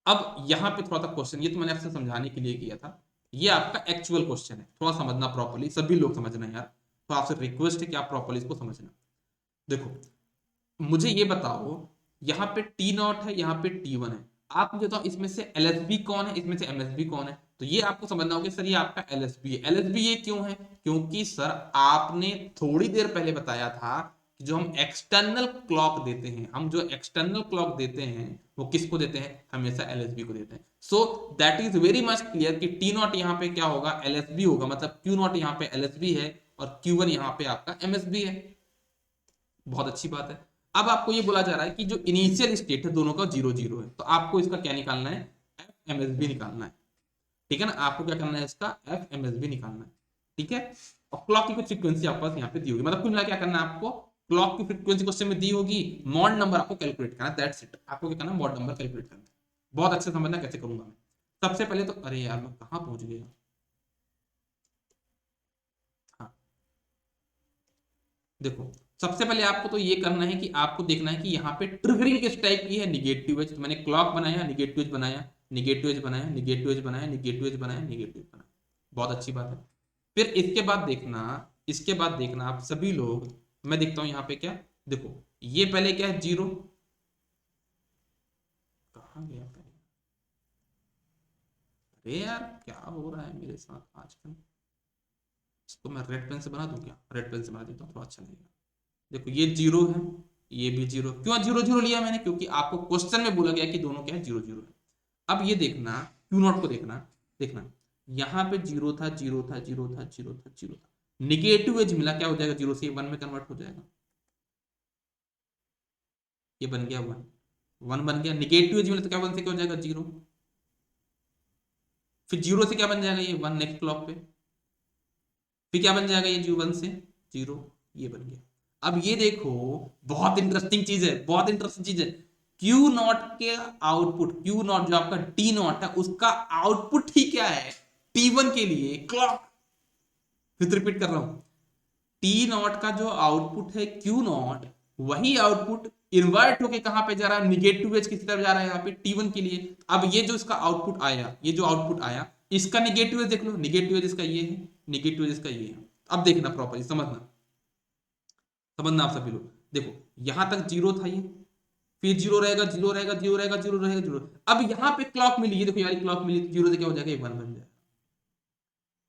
अब यहाँ पे थोड़ा सा क्वेश्चन, ये तो मैंने आपसे समझाने के लिए किया था, ये आपका एक्चुअल क्वेश्चन है, थोड़ा समझना प्रॉपर्ली, सभी लोग समझना यार, तो आपसे रिक्वेस्ट है कि आप प्रॉपर्ली इसको समझना। देखो मुझे ये बताओ, यहाँ पे टी नॉट है, यहाँ पे टी वन है, आप मुझे बताओ इसमें से एलएसबी कौन है, इसमें से एमएसबी कौन है, तो ये आपको समझना होगा सर ये आपका एलएसबी है, एलएसबी ये क्यों है, क्योंकि सर आपने थोड़ी देर पहले बताया था कि जो हम एक्सटर्नल क्लॉक देते हैं, हम जो एक्सटर्नल क्लॉक देते हैं वो किसको देते हैं, हमेशा एलएसबी को देते हैं। So that is very much clear कि टी नॉट यहाँ पे क्या होगा, एलएसबी होगा, मतलब क्यू नॉट यहाँ पे एलएसबी है और क्यू वन यहाँ पे आपका एमएसबी है। बहुत अच्छी बात है। अब आपको ये बोला जा रहा है कि जो इनिशियल स्टेट है दोनों का जीरो जीरो है, तो आपको इसका क्या निकालना है, एफ एम एस बी निकालना है। ठीक है ना, आपको क्या करना है, इसका एफ एम एस बी निकालना है। ठीक है, और क्लॉक की कुछ फ्रीक्वेंसी आपके पास यहाँ पे दी होगी, मतलब कुल मिला क्या करना है आपको, क्लॉक की फ्रीक्वेंसी क्वेश्चन में दी होगी, मॉड नंबर आपको कैलकुलेट करना है, दैट्स इट, आपको क्या करना है, मॉड नंबर कैलकुलेट करना है। बहुत अच्छे समझना कैसे करूंगा मैं। सबसे पहले तो अरे यार मैं कहाँ पहुंच गया, हाँ देखो सबसे पहले आपको तो ये करना है कि आपको देखना है कि यहाँ पे ट्रिगरिंग किस टाइप की है, निगेटिव एज, तो मैंने क्लॉक बनाया, निगेटिव एज बनाया, निगेटिव एज बनाया, निगेटिव एज बनाया, निगेटिव एज बनाया, निगेटिव एज बनाया, बहुत अच्छी बात है। फिर इसके बाद देखना, इसके बाद देखना आप सभी लोग, मैं देखता हूँ यहाँ पे क्या, देखो ये पहले क्या है, जीरो, कहाँ गया पहले, अरे यार क्या हो रहा है मेरे साथ आजकल, इसको मैं रेड पेन से बना दूं क्या, रेड पेन से बना देता हूँ थोड़ा अच्छा लगेगा। देखो ये जीरो है, ये भी जीरो, क्यों जीरो जीरो लिया मैंने, क्योंकि आपको क्वेश्चन में बोला गया कि दोनों क्या है, जीरो जीरो है। अब ये देखना क्यू नॉट को देखना, देखना यहाँ पे जीरो था, जीरो था, जीरो था, जीरो था, जीरो था, निगेटिव एज मिला, क्या हो जाएगा, जीरो से वन में कन्वर्ट हो जाएगा, ये बन गया वन, वन बन गया, निगेटिव एज मिला तो क्या वन से क्या हो जाएगा, जीरो, फिर जीरो से क्या बन जाएगा, ये वन नेक्स्ट क्लॉक पे, फिर क्या बन जाएगा, ये जीरो वन से जीरो, ये बन गया। अब ये देखो बहुत इंटरेस्टिंग चीज है, बहुत इंटरेस्टिंग चीज है, क्यू नॉट के आउटपुट, क्यू नॉट जो आपका टी नॉट है उसका आउटपुट ही क्या है, टी वन के लिए क्लॉक, फिर रिपीट कर रहा हूं, टी नॉट का जो आउटपुट है क्यू नॉट, वही आउटपुट इन्वर्ट होके कहां पे जा रहा है, निगेटिव एज किसी तरफ जा रहा है, यहाँ पे टी वन के लिए। अब ये जो इसका आउटपुट आया, ये जो आउटपुट आया इसका निगेटिव एज देख लो, निगेटिव एज इसका ये है, निगेटिव एज इसका ये है। अब देखना प्रॉपर्ली, समझना समझना आप सभी लोग, देखो यहां तक जीरो था ये, फिर जीरो रहेगा, जीरो रहेगा, जीरो रहेगा, जीरो रहेगा, जीरो, अब यहाँ पे क्लॉक मिली, ये देखो यार क्लॉक मिली, जीरो से क्या हो जाएगा, ये वन बन जाएगा,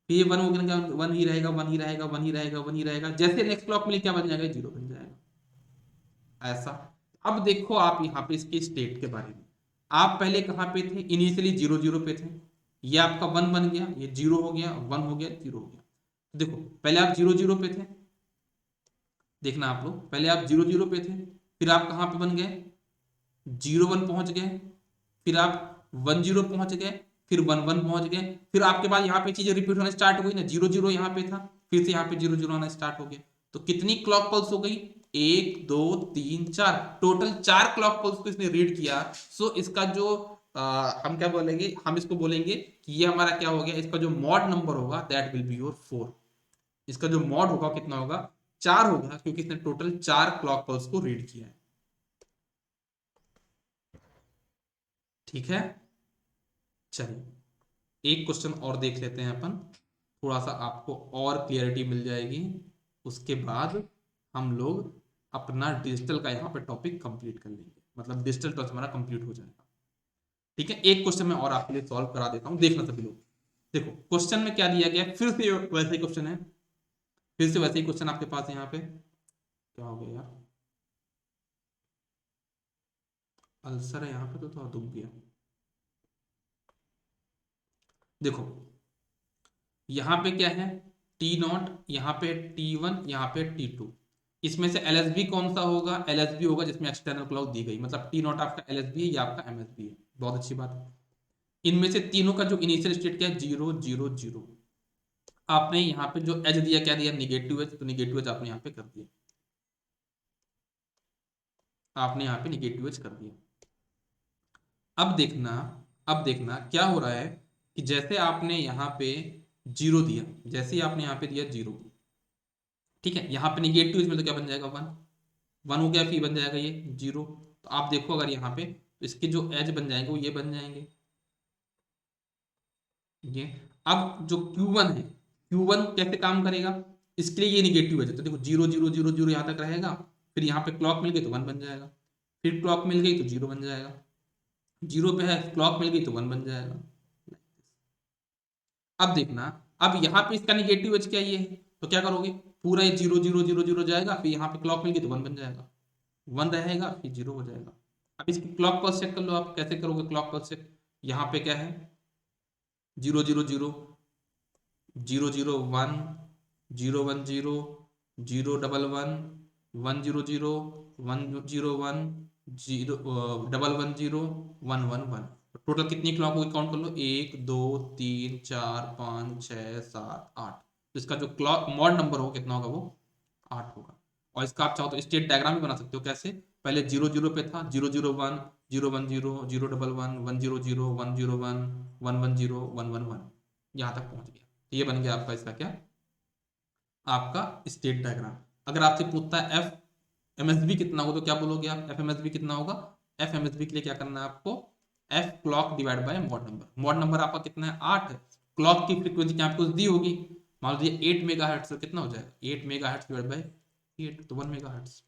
फिर ये वन हो गया, वन ही रहेगा, वन ही रहेगा, वन ही रहेगा, वन ही रहेगा, जैसे नेक्स्ट क्लॉक मिली क्या बन जाएगा, जीरो बन जाएगा, ऐसा। अब देखो आप यहाँ पे इसके स्टेट के बारे में, आप पहले कहाँ पे थे, इनिशियली जीरो जीरो पे थे, ये आपका वन बन गया, ये जीरो हो गया, वन हो गया, जीरो हो गया। देखो पहले आप जीरो जीरो पे थे, देखना आप लोग पहले आप जीरो जीरो पे थे, फिर आप कहाँ पे बन गए, जीरो वन पहुंच गए, फिर आप वन जीरो पहुंच गए, फिर 1 1 पहुंच गए, फिर आपके पास यहाँ पे चीजें रिपीट होना स्टार्ट हो गई ना, 0 0 यहाँ पे था, फिर से यहाँ पे 0 0 आना स्टार्ट हो गया। तो कितनी क्लॉक पल्स हो गई, 1 2 3 4, टोटल 4 क्लॉक पल्स को इसने रीड किया। सो इसका जो हम क्या बोलेंगे, हम इसको बोलेंगे कि ये हमारा क्या हो गया, इसका जो मॉड नंबर होगा दैट विल बी योर 4। इसका जो मॉड होगा कितना होगा, 4 होगा, क्योंकि इसने टोटल 4 क्लॉक पल्स को रीड किया है। ठीक है, चलिए एक क्वेश्चन और देख लेते हैं अपन, थोड़ा सा आपको और क्लियरिटी मिल जाएगी। उसके बाद हम लोग अपना डिजिटल का यहाँ पे टॉपिक कंप्लीट कर लेंगे, मतलब डिजिटल टच हमारा कंप्लीट हो जाएगा। ठीक है, एक क्वेश्चन मैं और आपके लिए सॉल्व करा देता हूँ, देखना सभी लोग। देखो क्वेश्चन में क्या दिया गया है, फिर से वैसे ही क्वेश्चन है, फिर से वैसे ही क्वेश्चन आपके पास यहाँ पे, क्या हो गया यार, अल्सर है यहाँ पे तो थोड़ा दुख गया। देखो यहाँ पे क्या है, टी नॉट, यहाँ पे T1, यहाँ पे T2। इसमें से LSB कौन सा होगा, LSB होगा जिसमें एक्सटर्नल क्लॉक दी गई, मतलब टी नॉट आपका LSB है या आपका MSB है। बहुत अच्छी बात है। इनमें से तीनों का जो इनिशियल स्टेट क्या है, 0 0 0। आपने यहाँ पे जो एज दिया क्या दिया, निगेटिव एज, तो निगेटिव एज आपने यहाँ पे कर दिया, आपने यहाँ पे निगेटिव एज कर दिया। अब देखना, अब देखना क्या हो रहा है कि जैसे आपने यहाँ पे 0 दिया, जैसे ही आपने यहाँ पे दिया 0, ठीक है, यहाँ पे निगेटिव इसमें तो क्या बन जाएगा, 1 1 हो गया, फिर बन जाएगा ये 0। तो आप देखो अगर यहाँ पे, तो इसके जो एज बन जाएंगे वो ये बन जाएंगे ये। अब जो Q1 है, Q1 कैसे काम करेगा, इसके लिए ये निगेटिव है, तो देखो 0 0 0 0 यहाँ तक रहेगा, फिर यहाँ पे क्लॉक मिल गई तो 1 बन जाएगा, फिर क्लॉक मिल गई तो 0 बन जाएगा, 0 पे है क्लॉक मिल गई तो 1 बन जाएगा। अब देखना, अब यहाँ पे इसका निगेटिव एज क्या ये है, तो क्या करोगे, पूरा ये 0 0 0 0 जाएगा, फिर यहाँ पे क्लॉक मिल गई तो 1 बन जाएगा, 1 रहेगा फिर 0 हो जाएगा। अब इसकी क्लॉक पल्स चेक कर लो, आप कैसे करोगे क्लॉक पल्स चेक, यहाँ पे क्या है, 0 0 0 0 0 1 0 1 0 0 1 1 1 0 0 1 0 1 0 1 1 0 1 1 1। टोटल कितनी क्लॉक होगी काउंट कर लो, 1 2 3 4 5 6 7 8। तो इसका जो क्लॉक मॉड नंबर होगा कितना होगा, वो 8 होगा। और इसका आप चाहो तो स्टेट डायग्राम भी बना सकते हो, कैसे, पहले 0 0 पे था, 0 0 1 0 1 0 0 1 1 1 0 0 1 0 1 1 1 0 1 1 1, यहाँ तक पहुंच गया। तो ये बन गया आपका इसका क्या, आपका स्टेट डायग्राम। अगर आपसे पूछता है एफ एमएसबी कितना होगा, तो क्या बोलोगे आप, एफ एमएसबी कितना होगा, एफ एमएसबी के लिए क्या करना है आपको, F clock divide by mod number. Mod number आपका कितना है, 8 है, क्लॉक की फ्रीक्वेंसी क्या आपको दी होगी, मान लीजिए 8 मेगाहर्ट्ज, तो कितना हो जाएगा, 8 मेगाहर्ट्ज डिवाइड बाय 8, तो 1 मेगाहर्ट्ज।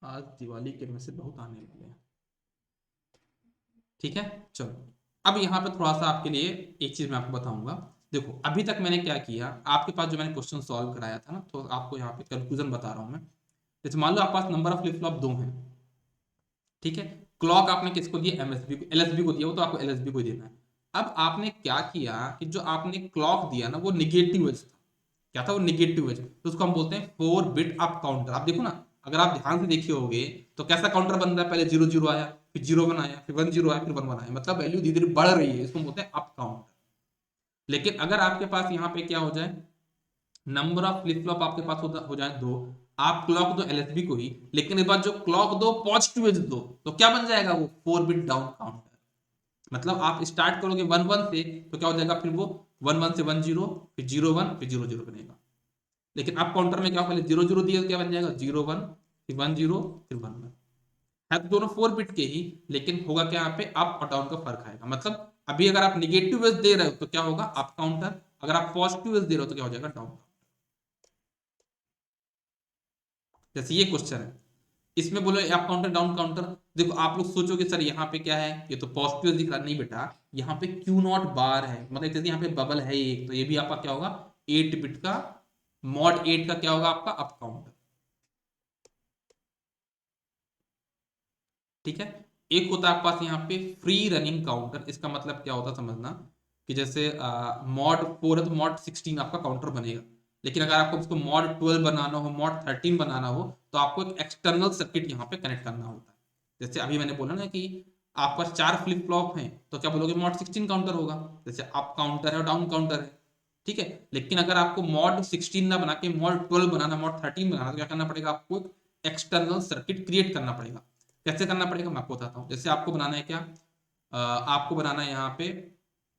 आज दिवाली के मैसेज बहुत आने लगे हैं। ठीक है, चलो अब यहाँ पे थोड़ा सा आपके लिए एक चीज मैं आपको बताऊंगा। देखो अभी तक मैंने क्या किया, आपके पास जो मैंने क्वेश्चन सॉल्व कराया था ना, तो आपको यहाँ पे कंक्लूजन बता रहा हूँ मैं। जैसे मान लो आपके पास नंबर ऑफ फ्लिप फ्लॉप 2 हैं, ठीक है, क्लॉक आपने किसको दिया, एमएसबी को, एलएसबी को दिया, वो तो आपको एलएसबी को देना है। अब आपने क्या किया कि जो आपने क्लॉक दिया ना वो निगेटिव एज था, क्या था वो, निगेटिव एज, तो उसको हम बोलते हैं 4 बिट अप काउंटर। आप देखो ना, अगर आप ध्यान से देखिए होगे तो कैसा काउंटर बन रहा है, पहले 0 0 आया, फिर 0 1 आया, फिर 1 0 आया, फिर 1 1 आया, मतलब वैल्यू धीरे धीरे बढ़ रही है, इसको बोलते हैं अप काउंटर। लेकिन अगर आपके पास यहाँ पे क्या हो जाए, नंबर ऑफ फ्लिप फ्लॉप आपके पास हो जाए 2, आप क्लॉक दो एलएसबी को ही, लेकिन इस बार जो क्लॉक दो पॉजिटिव एज दो, तो क्या बन जाएगा वो, 4 बिट डाउन काउंटर। मतलब आप स्टार्ट करोगे 1 1 से, तो क्या हो जाएगा, फिर वो 1 1 से 1 0, फिर 0 1, फिर 0 0 बनेगा। लेकिन अब काउंटर में क्या, पहले 0 0 दिया, क्या बन जाएगा, 0 1, फिर 1 0, फिर 1 1। है तो दोनों 4 बिट के ही, लेकिन होगा क्या यहाँ पे, अप और डाउन का फर्क आएगा। मतलब अभी अगर आप निगेटिव एज दे रहे हो तो क्या होगा, अप काउंटर, अगर आप पॉजिटिव एज दे रहे हो तो क्या हो जाएगा, डाउन। जैसे ये क्वेश्चन है, इसमें बोलो अप काउंटर डाउन काउंटर, देखो आप लोग सोचोगे सर यहाँ पे क्या है, ये तो पॉजिटिव दिख रहा, नहीं बेटा, यहाँ पे क्यू नॉट बार है, मतलब जैसे यहाँ पे बबल है एक, तो ये भी आपका क्या होगा, 8 बिट का, मॉड 8 का क्या होगा आपका अप काउंटर। ठीक है, एक होता है आपके पास यहाँ पे फ्री रनिंग काउंटर, इसका मतलब क्या होता है समझना, कि जैसे मॉड 4 है तो मॉड 16 आपका काउंटर बनेगा। लेकिन अगर आपको इसको मॉड 12 बनाना हो, मॉड 13 बनाना हो, तो आपको एक एक्सटर्नल सर्किट यहाँ पे कनेक्ट करना होता है। जैसे अभी मैंने बोला ना कि आपका 4 फ्लिप फ्लॉप हैं, तो क्या बोलोगे मॉड 16 काउंटर होगा, जैसे अप काउंटर है और डाउन काउंटर है, ठीक है। लेकिन अगर आपको मॉड 16 ना बना के मॉड 12 बनाना, मॉड 13 बनाना, तो क्या करना पड़ेगा, आपको एक एक्सटर्नल सर्किट क्रिएट करना पड़ेगा। कैसे करना पड़ेगा मैं आपको बताता हूँ। जैसे आपको बनाना है क्या, आपको बनाना है यहाँ पे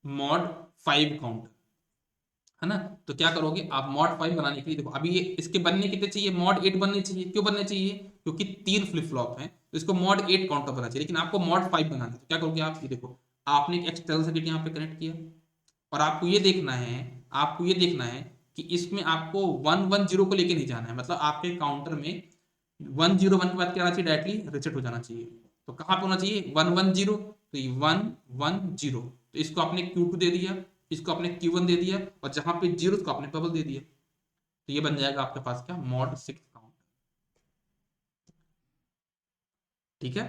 मॉड 5 काउंटर, है ना। तो क्या करोगे आप, मॉड 5 बनाने के लिए देखो, अभी ये इसके बनने कितने चाहिए, मॉड 8 बनने चाहिए। क्यों बनने चाहिए, क्योंकि 3 फ्लिप फ्लॉप हैं, तो इसको मॉड 8 काउंटर बनना चाहिए, लेकिन आपको मॉड 5 बनाना है। तो क्या करोगे आप, ये देखो, आपने एक एक्सटर्नल सर्किट यहाँ पे कनेक्ट किया, और आपको ये देखना है, आपको ये देखना है कि इसमें आपको 110 को लेके नहीं जाना है, मतलब आपके काउंटर में 101 के बाद क्या आना चाहिए, डायरेक्टली रिसेट हो जाना चाहिए। तो कहाँ पे होना चाहिए, 110, तो ये 110, तो इसको आपने Q2 दे दिया, इसको आपने Q1 दे दिया, और जहां पे जीरो उसको आपने बबल दे दिया। तो ये बन जाएगा आपके पास क्या, मॉड 6 काउंट, ठीक है।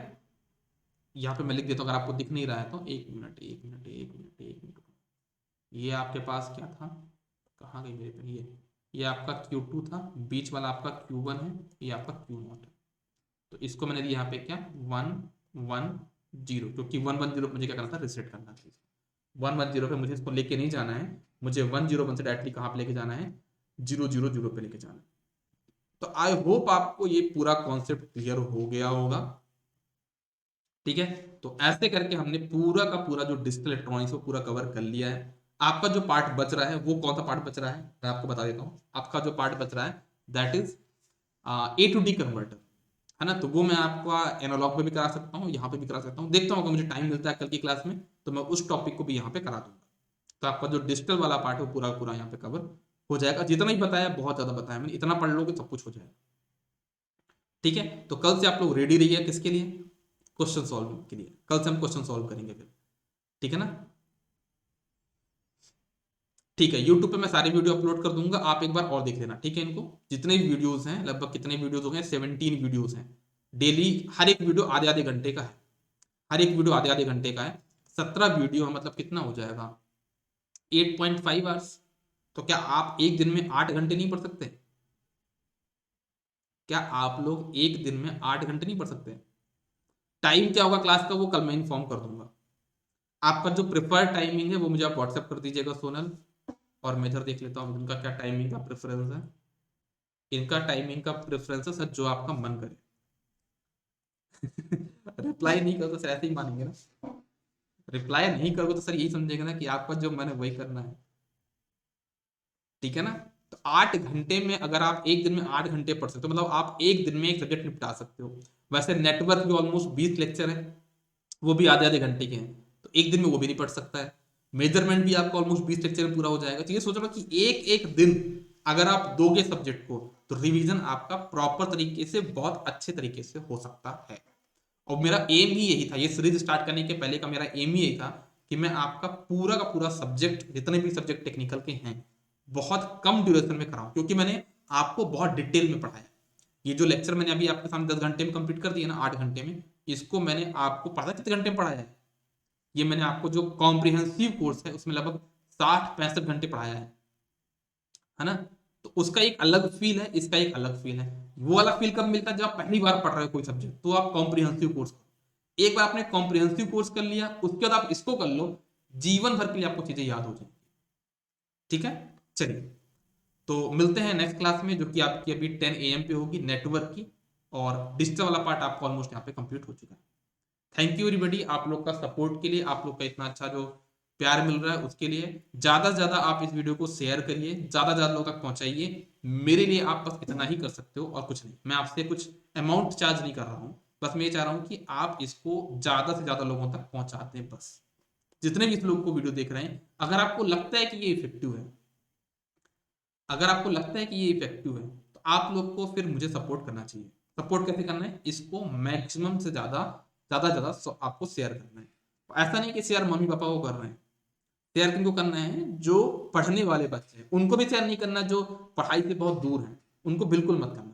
यहाँ पे मैं लिख देता हूँ, अगर आपको दिख नहीं रहा है तो, एक मिनट एक मिनट एक मिनट एक मिनट। ये आपके पास क्या था, कहाँ गई मेरे पे, ये आपका Q2 था, बीच वाला आपका Q1 है, ये आपका Q0 है। तो इसको मैंने दिया यहाँ पे क्या, 110, क्योंकि 110 मुझे क्या करना था, रिसेट करना था। 110 पे मुझे इसको लेके नहीं जाना है, मुझे 101 से डायरेक्टली कहाँ पे लेके जाना है, 000 पे लेके जाना है। तो आई होप आपको ये पूरा कॉन्सेप्ट क्लियर हो गया होगा, ठीक है। तो ऐसे करके हमने पूरा का पूरा जो डिजिटल इलेक्ट्रॉनिक्स को पूरा कवर कर लिया है। आपका जो पार्ट बच रहा है वो कौन सा पार्ट बच रहा है, मैं आपको बता देता हूँ। आपका जो पार्ट बच रहा है that is A to D converter, है ना। तो वो मैं आपका एनालॉग पे भी करा सकता हूँ, यहाँ पे भी करा सकता हूँ, देखता हूँ अगर मुझे टाइम मिलता है कल की क्लास में, तो मैं उस टॉपिक को भी यहाँ पे करा दूंगा। तो आपका जो डिजिटल वाला पार्ट है वो पूरा पूरा यहाँ पे कवर हो जाएगा। जितना ही बताया बहुत ज्यादा बताया मैंने, इतना पढ़ लोगे सब कुछ हो जाएगा, ठीक है। तो कल से आप लोग रेडी रहिए, किसके लिए, क्वेश्चन सॉल्व के लिए। कल से हम क्वेश्चन सॉल्व करेंगे फिर, ठीक है ना। ठीक है, यूट्यूब पे मैं सारे वीडियो अपलोड कर दूंगा, आप एक बार और देख लेना, ठीक है। इनको जितने भी वीडियोस हैं, लगभग कितने वीडियोस हो गए, 17 वीडियोस हैं डेली। हर एक वीडियो आधे आधे घंटे का है, हर एक वीडियो आधे आधे घंटे का है। 17 वीडियो है, मतलब कितना हो जाएगा, 8.5 आवर्स। तो क्या आप एक दिन में 8 घंटे नहीं पढ़ सकते, क्या आप लोग एक दिन में 8 घंटे नहीं पढ़ सकते। टाइम क्या होगा क्लास का वो कल मैं इन्फॉर्म कर दूंगा। आपका जो प्रिफर्ड टाइमिंग है वो मुझे आप व्हाट्सएप कर दीजिएगा सोनल, और मैं इधर देख लेता हूँ इनका क्या टाइमिंग का प्रेफरेंस है। इनका टाइमिंग का प्रेफरेंस है सर, जो आपका मन करे। रिप्लाई नहीं करो तो सर ऐसे ही मानेंगे ना, रिप्लाई नहीं करोगे तो सर यही समझेगा ना कि आपका जो मन है वही करना है, ठीक है ना। तो 8 घंटे में अगर आप एक दिन में 8 घंटे पढ़ सकते हो, मतलब आप एक दिन में एक सब्जेक्ट निपटा सकते हो। वैसे नेटवर्क भी ऑलमोस्ट 20 लेक्चर है, वो भी आधे आधे घंटे के हैं, तो एक दिन में वो भी नहीं पढ़ सकता है। मेजरमेंट भी आपका ऑलमोस्ट 20 लेक्चर में पूरा हो जाएगा। तो ये सोच लो कि एक एक दिन अगर आप दोगे सब्जेक्ट को, तो रिवीजन आपका प्रॉपर तरीके से, बहुत अच्छे तरीके से हो सकता है। और मेरा एम ही यही था, ये सीरीज स्टार्ट करने के पहले का मेरा एम ही यही था कि मैं आपका पूरा का पूरा सब्जेक्ट, जितने भी सब्जेक्ट टेक्निकल के हैं, बहुत कम ड्यूरेशन में कराऊं, क्योंकि मैंने आपको बहुत डिटेल में पढ़ाया। ये जो लेक्चर मैंने अभी आपके सामने 10 घंटे में कंप्लीट कर दिया ना, 8 घंटे में, इसको मैंने आपको पता कितने घंटे में पढ़ाया है। ये मैंने आपको जो कॉम्प्रिहेंसिव कोर्स है उसमें लगभग 60-65 घंटे पढ़ाया है ना। तो उसका एक अलग फील है, इसका एक अलग फील है। वो वाला फील कब मिलता है, जब आप पहली बार पढ़ रहे हो कोई सब्जेक्ट, तो आप कॉम्प्रिहेंसिव कोर्स करो। एक बार आपने कॉम्प्रिहेंसिव कोर्स कर लिया, उसके बाद आप इसको कर लो, जीवन भर के लिए आपको चीजें याद हो जाएंगी, ठीक है। चलिए, तो मिलते हैं नेक्स्ट क्लास में, जो कि आपकी अभी 10 AM पे होगी, नेटवर्क की। और डिजिटल वाला पार्ट आपका ऑलमोस्ट यहाँ पे कंप्लीट हो चुका है। थैंक यू एवरीबॉडी, आप लोग का सपोर्ट के लिए, आप लोग का इतना अच्छा जो प्यार मिल रहा है उसके लिए। ज्यादा से ज्यादा आप इस वीडियो को शेयर करिए, ज्यादा से ज्यादा लोगों तक पहुंचाइए। मेरे लिए आप बस इतना ही कर सकते हो, और कुछ नहीं। मैं आपसे कुछ अमाउंट चार्ज नहीं कर रहा हूँ, बस मैं ये चाह रहा हूँ कि आप इसको ज्यादा से ज्यादा लोगों तक पहुंचा दें बस। जितने भी इस लोग को वीडियो देख रहे हैं, अगर आपको लगता है कि ये इफेक्टिव है, अगर आपको लगता है कि ये इफेक्टिव है, तो आप लोग को फिर मुझे सपोर्ट करना चाहिए। सपोर्ट कैसे करना है, इसको मैक्सिमम से ज्यादा आपको शेयर करना है। ऐसा नहीं कि शेयर मम्मी पापा को कर रहे हैं, शेयर किनको करना है, जो पढ़ने वाले बच्चे हैं उनको भी शेयर नहीं करना, जो पढ़ाई से बहुत दूर हैं उनको बिल्कुल मत करना।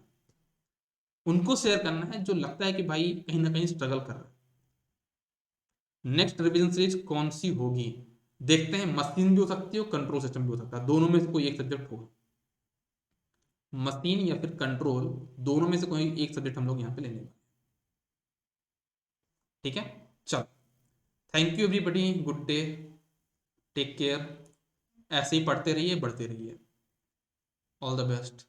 उनको शेयर करना है जो लगता है कि भाई कहीं ना कहीं स्ट्रगल कर रहा है। नेक्स्ट रिवीजन सीरीज कौन सी होगी, देखते हैं। मशीन भी हो सकती है, कंट्रोल सिस्टम भी हो सकता है, दोनों में से कोई एक सब्जेक्ट होगा। मशीन या फिर कंट्रोल, दोनों में से कोई एक सब्जेक्ट हम लोग यहाँ पे लेंगे। ठीक है, चलो, thank you everybody, good day, take care, ऐसे ही पढ़ते रहिए, बढ़ते रहिए, ऑल द बेस्ट।